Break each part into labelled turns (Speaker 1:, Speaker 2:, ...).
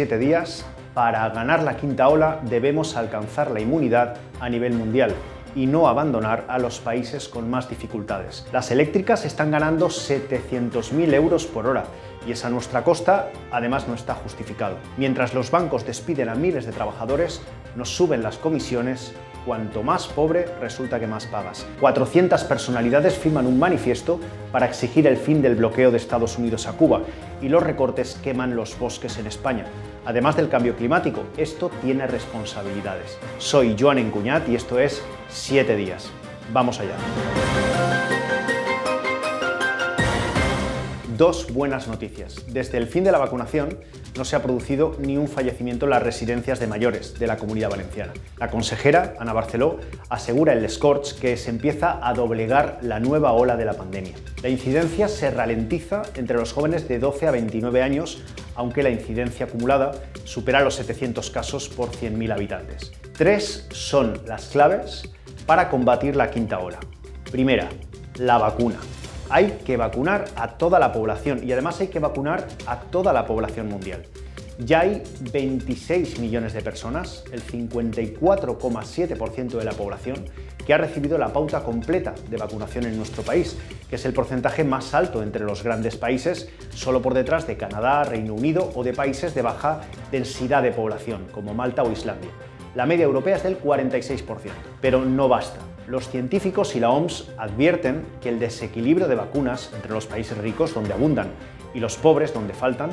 Speaker 1: 7 días, para ganar la quinta ola debemos alcanzar la inmunidad a nivel mundial y no abandonar a los países con más dificultades. Las eléctricas están ganando 700.000 euros por hora y es a nuestra costa, además no está justificado. Mientras los bancos despiden a miles de trabajadores, nos suben las comisiones. Cuanto más pobre, resulta que más pagas. 400 personalidades firman un manifiesto para exigir el fin del bloqueo de Estados Unidos a Cuba y los recortes queman los bosques en España. Además del cambio climático, esto tiene responsabilidades. Soy Joan Encuñat y esto es 7 días. Vamos allá. Dos buenas noticias. Desde el fin de la vacunación no se ha producido ni un fallecimiento en las residencias de mayores de la Comunidad Valenciana. La consejera, Ana Barceló, asegura en Les Corts que se empieza a doblegar la nueva ola de la pandemia. La incidencia se ralentiza entre los jóvenes de 12 a 29 años, aunque la incidencia acumulada supera los 700 casos por 100.000 habitantes. 3 son las claves para combatir la quinta ola. Primera, la vacuna. Hay que vacunar a toda la población y además hay que vacunar a toda la población mundial. Ya hay 26 millones de personas, el 54,7% de la población, que ha recibido la pauta completa de vacunación en nuestro país, que es el porcentaje más alto entre los grandes países, solo por detrás de Canadá, Reino Unido o de países de baja densidad de población, como Malta o Islandia. La media europea es del 46%, pero no basta. Los científicos y la OMS advierten que el desequilibrio de vacunas entre los países ricos, donde abundan, y los pobres, donde faltan,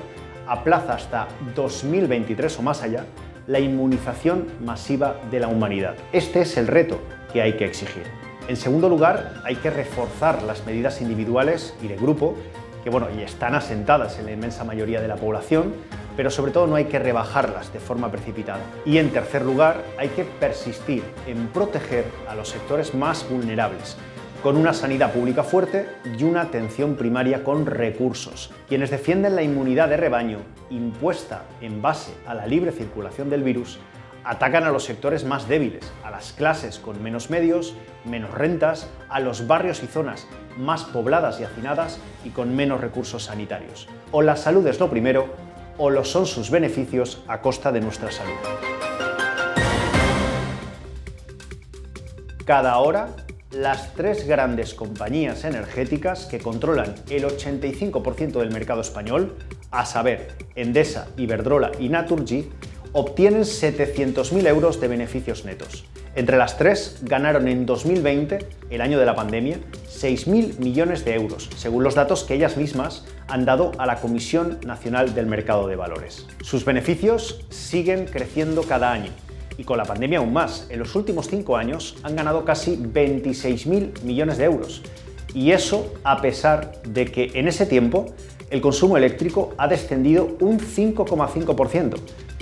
Speaker 1: aplaza hasta 2023 o más allá la inmunización masiva de la humanidad. Este es el reto que hay que exigir. En segundo lugar, hay que reforzar las medidas individuales y de grupo, que y están asentadas en la inmensa mayoría de la población, pero sobre todo no hay que rebajarlas de forma precipitada. Y en tercer lugar, hay que persistir en proteger a los sectores más vulnerables, con una sanidad pública fuerte y una atención primaria con recursos. Quienes defienden la inmunidad de rebaño, impuesta en base a la libre circulación del virus, atacan a los sectores más débiles, a las clases con menos medios, menos rentas, a los barrios y zonas más pobladas y hacinadas y con menos recursos sanitarios. O la salud es lo primero, o lo son sus beneficios a costa de nuestra salud. Cada hora, las 3 grandes compañías energéticas que controlan el 85% del mercado español, a saber, Endesa, Iberdrola y Naturgy, obtienen 700.000 euros de beneficios netos. Entre las 3 ganaron en 2020, el año de la pandemia, 6.000 millones de euros, según los datos que ellas mismas han dado a la Comisión Nacional del Mercado de Valores. Sus beneficios siguen creciendo cada año y con la pandemia aún más. En los últimos 5 años han ganado casi 26.000 millones de euros. Y eso a pesar de que en ese tiempo el consumo eléctrico ha descendido un 5,5%.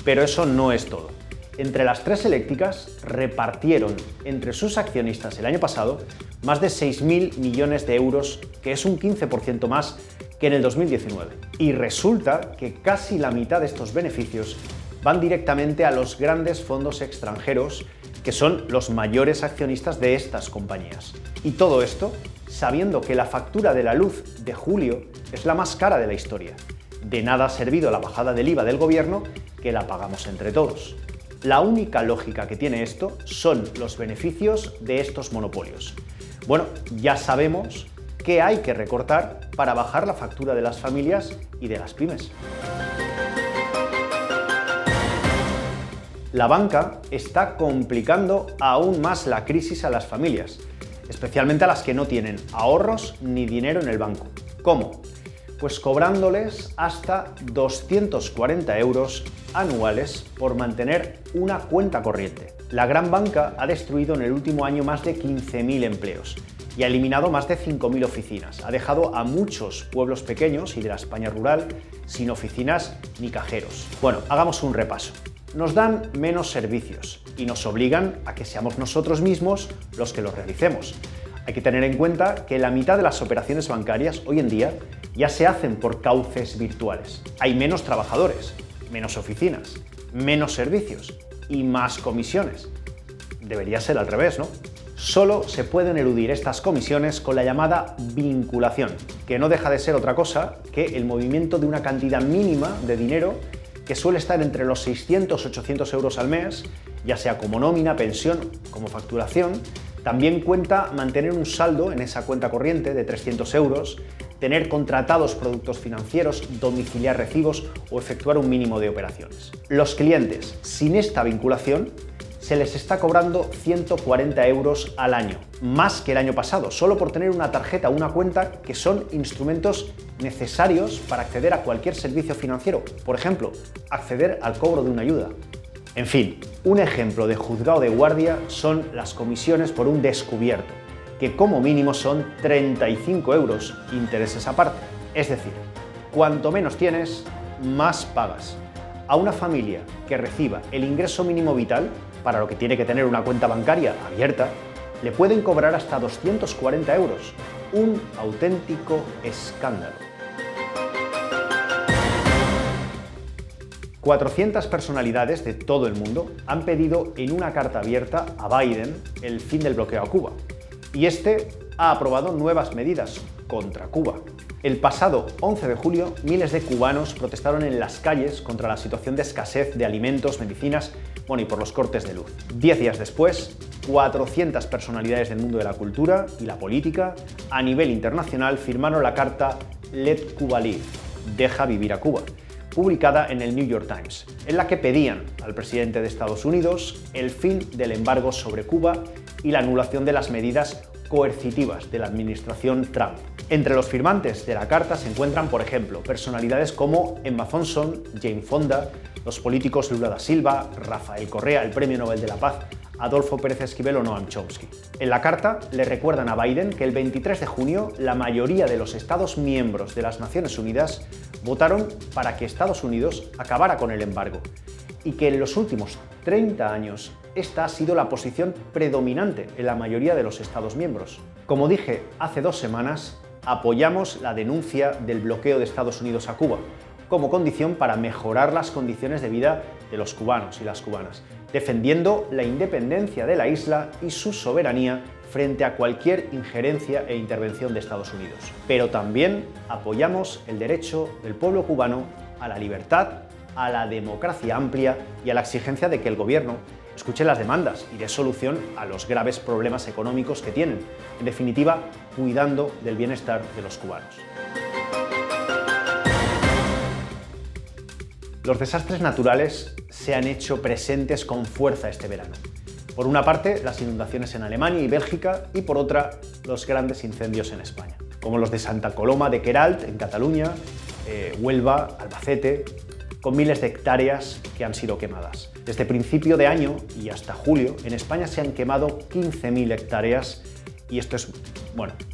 Speaker 1: Pero eso no es todo. Entre las 3 eléctricas repartieron entre sus accionistas el año pasado más de 6.000 millones de euros, que es un 15% más que en el 2019. Y resulta que casi la mitad de estos beneficios van directamente a los grandes fondos extranjeros, que son los mayores accionistas de estas compañías. Y todo esto sabiendo que la factura de la luz de julio es la más cara de la historia. De nada ha servido la bajada del IVA del gobierno, que la pagamos entre todos. La única lógica que tiene esto son los beneficios de estos monopolios. Bueno, ya sabemos que hay que recortar para bajar la factura de las familias y de las pymes. La banca está complicando aún más la crisis a las familias, especialmente a las que no tienen ahorros ni dinero en el banco. ¿Cómo? Pues cobrándoles hasta 240 euros anuales por mantener una cuenta corriente. La gran banca ha destruido en el último año más de 15.000 empleos y ha eliminado más de 5.000 oficinas. Ha dejado a muchos pueblos pequeños y de la España rural sin oficinas ni cajeros. Bueno, hagamos un repaso. Nos dan menos servicios y nos obligan a que seamos nosotros mismos los que los realicemos. Hay que tener en cuenta que la mitad de las operaciones bancarias hoy en día ya se hacen por cauces virtuales. Hay menos trabajadores, menos oficinas, menos servicios y más comisiones. Debería ser al revés, ¿no? Solo se pueden eludir estas comisiones con la llamada vinculación, que no deja de ser otra cosa que el movimiento de una cantidad mínima de dinero que suele estar entre los 600-800 euros al mes, ya sea como nómina, pensión, como facturación. También cuenta mantener un saldo en esa cuenta corriente de 300 euros, tener contratados productos financieros, domiciliar recibos o efectuar un mínimo de operaciones. Los clientes sin esta vinculación se les está cobrando 140 euros al año, más que el año pasado, solo por tener una tarjeta o una cuenta, que son instrumentos necesarios para acceder a cualquier servicio financiero, por ejemplo, acceder al cobro de una ayuda. En fin, un ejemplo de juzgado de guardia son las comisiones por un descubierto, que como mínimo son 35 euros, intereses aparte. Es decir, cuanto menos tienes, más pagas. A una familia que reciba el ingreso mínimo vital, para lo que tiene que tener una cuenta bancaria abierta, le pueden cobrar hasta 240 euros. Un auténtico escándalo. 400 personalidades de todo el mundo han pedido en una carta abierta a Biden el fin del bloqueo a Cuba. Y este ha aprobado nuevas medidas contra Cuba. El pasado 11 de julio, miles de cubanos protestaron en las calles contra la situación de escasez de alimentos, medicinas, y por los cortes de luz. 10 días después, 400 personalidades del mundo de la cultura y la política a nivel internacional firmaron la carta Let Cuba Live, Deja vivir a Cuba, publicada en el New York Times, en la que pedían al presidente de Estados Unidos el fin del embargo sobre Cuba y la anulación de las medidas coercitivas de la administración Trump. Entre los firmantes de la carta se encuentran, por ejemplo, personalidades como Emma Thompson, Jane Fonda, los políticos Lula da Silva, Rafael Correa, el Premio Nobel de la Paz, Adolfo Pérez Esquivel o Noam Chomsky. En la carta le recuerdan a Biden que el 23 de junio la mayoría de los Estados miembros de las Naciones Unidas votaron para que Estados Unidos acabara con el embargo y que en los últimos 30 años esta ha sido la posición predominante en la mayoría de los Estados miembros. Como dije hace 2 semanas, apoyamos la denuncia del bloqueo de Estados Unidos a Cuba como condición para mejorar las condiciones de vida de los cubanos y las cubanas, defendiendo la independencia de la isla y su soberanía frente a cualquier injerencia e intervención de Estados Unidos. Pero también apoyamos el derecho del pueblo cubano a la libertad, a la democracia amplia y a la exigencia de que el gobierno escuche las demandas y dé solución a los graves problemas económicos que tienen, en definitiva, cuidando del bienestar de los cubanos. Los desastres naturales se han hecho presentes con fuerza este verano. Por una parte, las inundaciones en Alemania y Bélgica, y por otra, los grandes incendios en España, como los de Santa Coloma de Queralt, en Cataluña, Huelva, Albacete, con miles de hectáreas que han sido quemadas. Desde principio de año y hasta julio, en España se han quemado 15.000 hectáreas y esto es,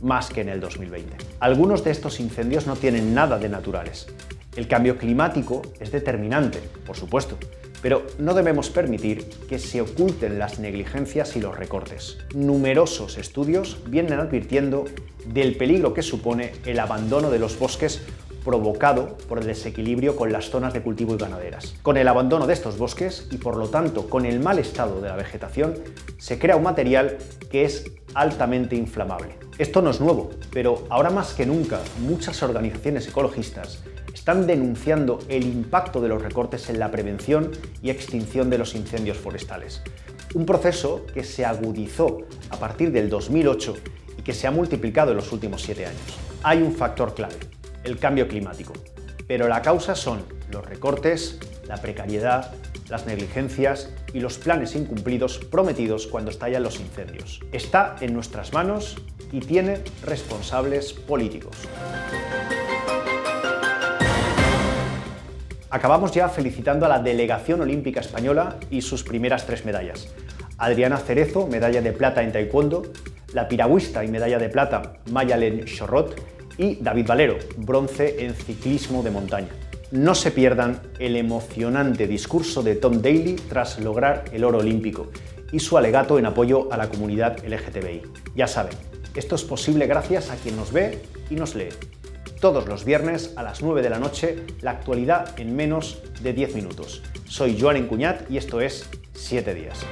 Speaker 1: más que en el 2020. Algunos de estos incendios no tienen nada de naturales. El cambio climático es determinante, por supuesto, pero no debemos permitir que se oculten las negligencias y los recortes. Numerosos estudios vienen advirtiendo del peligro que supone el abandono de los bosques provocado por el desequilibrio con las zonas de cultivo y ganaderas. Con el abandono de estos bosques y por lo tanto con el mal estado de la vegetación, se crea un material que es altamente inflamable. Esto no es nuevo, pero ahora más que nunca muchas organizaciones ecologistas están denunciando el impacto de los recortes en la prevención y extinción de los incendios forestales. Un proceso que se agudizó a partir del 2008 y que se ha multiplicado en los últimos 7 años. Hay un factor clave: el cambio climático. Pero la causa son los recortes, la precariedad, las negligencias y los planes incumplidos prometidos cuando estallan los incendios. Está en nuestras manos y tiene responsables políticos. Acabamos ya felicitando a la delegación olímpica española y sus primeras 3 medallas. Adriana Cerezo, medalla de plata en taekwondo, la piragüista y medalla de plata Mayalen Chorrot y David Valero, bronce en ciclismo de montaña. No se pierdan el emocionante discurso de Tom Daley tras lograr el oro olímpico y su alegato en apoyo a la comunidad LGTBI. Ya saben, esto es posible gracias a quien nos ve y nos lee. Todos los viernes a las 9 de la noche, la actualidad en menos de 10 minutos. Soy Joan Encuñat y esto es 7 días.